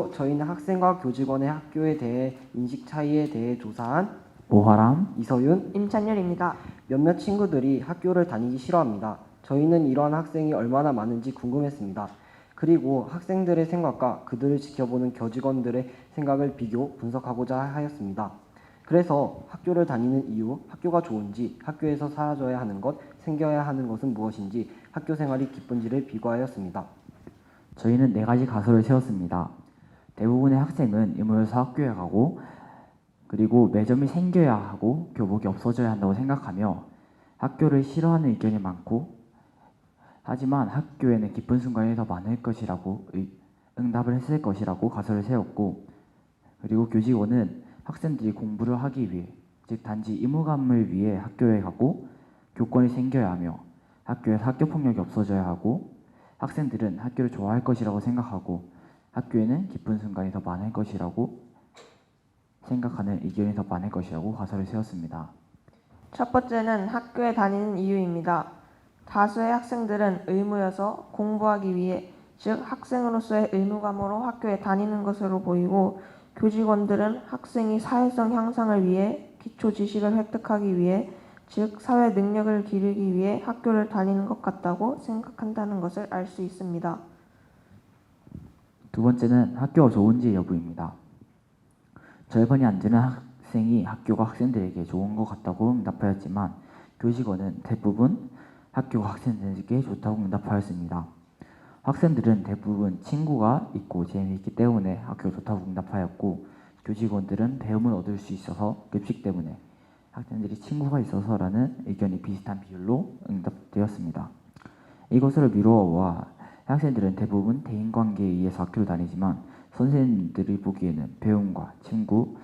이것으로 저희는 학생과 교직원의 학교에 대해 인식 차이에 대해 조사한 오하람, 이서윤, 임찬열입니다. 몇몇 친구들이 학교를 다니기 싫어합니다. 저희는 이러한 학생이 얼마나 많은지 궁금했습니다. 그리고 학생들의 생각과 그들을 지켜보는 교직원들의 생각을 비교, 분석하고자 하였습니다. 그래서 학교를 다니는 이유, 학교가 좋은지, 학교에서 사라져야 하는 것, 생겨야 하는 것은 무엇인지, 학교 생활이 기쁜지를 비교하였습니다. 저희는 4가지 가설을 세웠습니다. 대부분의 학생은 의무여서 학교에 가고 그리고 매점이 생겨야 하고 교복이 없어져야 한다고 생각하며 학교를 싫어하는 의견이 많고 하지만 학교에는 기쁜 순간이 더 많을 것이라고 응답을 했을 것이라고 가설을 세웠고 그리고 교직원은 학생들이 공부를 하기 위해 즉 단지 의무감을 위해 학교에 가고 교권이 생겨야 하며 학교에서 학교폭력이 없어져야 하고 학생들은 학교를 좋아할 것이라고 생각하고 학교에는 기쁜 순간이 더 많을 것이라고 생각하는 의견이 더 많을 것이라고 가설을 세웠습니다. 첫 번째는 학교에 다니는 이유입니다. 다수의 학생들은 의무여서 공부하기 위해 즉 학생으로서의 의무감으로 학교에 다니는 것으로 보이고 교직원들은 학생이 사회성 향상을 위해 기초 지식을 획득하기 위해 즉 사회 능력을 기르기 위해 학교를 다니는 것 같다고 생각한다는 것을 알 수 있습니다. 두 번째는 학교가 좋은지 여부입니다. 절반이 안 되는 학생이 학교가 학생들에게 좋은 것 같다고 응답하였지만 교직원은 대부분 학교가 학생들에게 좋다고 응답하였습니다. 학생들은 대부분 친구가 있고 재미있기 때문에 학교가 좋다고 응답하였고 교직원들은 배움을 얻을 수 있어서 급식 때문에 학생들이 친구가 있어서라는 의견이 비슷한 비율로 응답되었습니다. 이것으로 미루어 보아 학생들은 대부분 대인관계에 의해서 학교를 다니지만 선생님들이 보기에는 배움과 친구,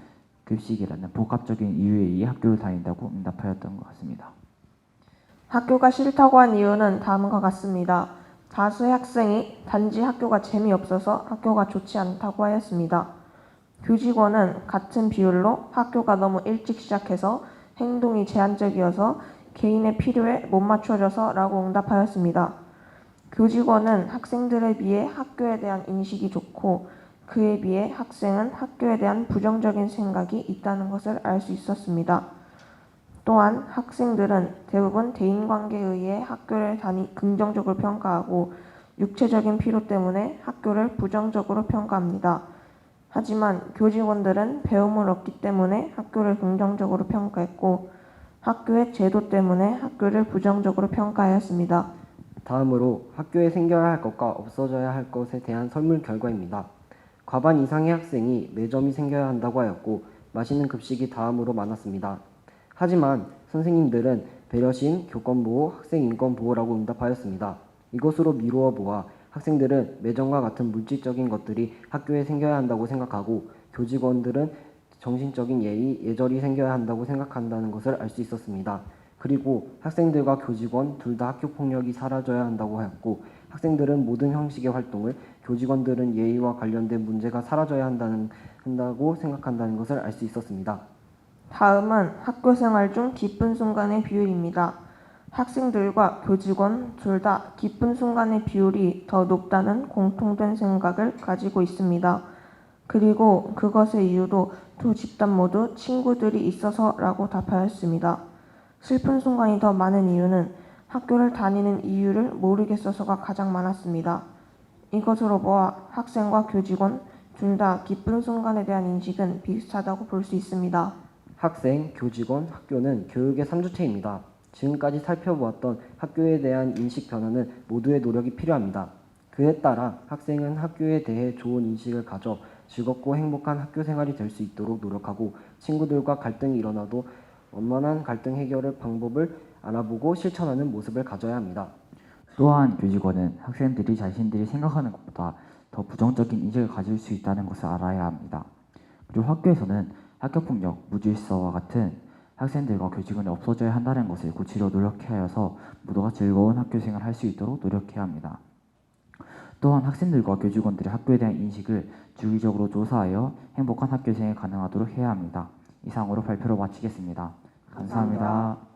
급식이라는 복합적인 이유에 의해 학교를 다닌다고 응답하였던 것 같습니다. 학교가 싫다고 한 이유는 다음과 같습니다. 다수의 학생이 단지 학교가 재미없어서 학교가 좋지 않다고 하였습니다. 교직원은 같은 비율로 학교가 너무 일찍 시작해서 행동이 제한적이어서 개인의 필요에 못 맞춰져서 라고 응답하였습니다. 교직원은 학생들에 비해 학교에 대한 인식이 좋고 그에 비해 학생은 학교에 대한 부정적인 생각이 있다는 것을 알 수 있었습니다. 또한 학생들은 대부분 대인관계에 의해 학교를 긍정적으로 평가하고 육체적인 필요 때문에 학교를 부정적으로 평가합니다. 하지만 교직원들은 배움을 얻기 때문에 학교를 긍정적으로 평가했고 학교의 제도 때문에 학교를 부정적으로 평가하였습니다. 다음으로 학교에 생겨야 할 것과 없어져야 할 것에 대한 설문 결과입니다. 과반 이상의 학생이 매점이 생겨야 한다고 하였고 맛있는 급식이 다음으로 많았습니다. 하지만 선생님들은 배려심, 교권보호, 학생인권보호라고 응답하였습니다. 이것으로 미루어 보아 학생들은 매점과 같은 물질적인 것들이 학교에 생겨야 한다고 생각하고 교직원들은 정신적인 예의, 예절이 생겨야 한다고 생각한다는 것을 알 수 있었습니다. 그리고 학생들과 교직원 둘 다 학교 폭력이 사라져야 한다고 하였고 학생들은 모든 형식의 활동을 교직원들은 예의와 관련된 문제가 사라져야 한다고 생각한다는 것을 알 수 있었습니다. 다음은 학교 생활 중 기쁜 순간의 비율입니다. 학생들과 교직원 둘 다 기쁜 순간의 비율이 더 높다는 공통된 생각을 가지고 있습니다. 그리고 그것의 이유도 두 집단 모두 친구들이 있어서라고 답하였습니다. 슬픈 순간이 더 많은 이유는 학교를 다니는 이유를 모르겠어서가 가장 많았습니다. 이것으로 보아 학생과 교직원 둘 다 기쁜 순간에 대한 인식은 비슷하다고 볼 수 있습니다. 학생, 교직원, 학교는 교육의 3주체입니다. 지금까지 살펴보았던 학교에 대한 인식 변화는 모두의 노력이 필요합니다. 그에 따라 학생은 학교에 대해 좋은 인식을 가져 즐겁고 행복한 학교 생활이 될 수 있도록 노력하고 친구들과 갈등이 일어나도 원만한 갈등 해결의 방법을 알아보고 실천하는 모습을 가져야 합니다. 또한 교직원은 학생들이 자신들이 생각하는 것보다 더 부정적인 인식을 가질 수 있다는 것을 알아야 합니다. 그리고 학교에서는 학교폭력, 무질서와 같은 학생들과 교직원이 없어져야 한다는 것을 고치려 노력해야 해서 모두가 즐거운 학교생활을 할 수 있도록 노력해야 합니다. 또한 학생들과 교직원들의 학교에 대한 인식을 주기적으로 조사하여 행복한 학교생활이 가능하도록 해야 합니다. 이상으로 발표를 마치겠습니다. 감사합니다.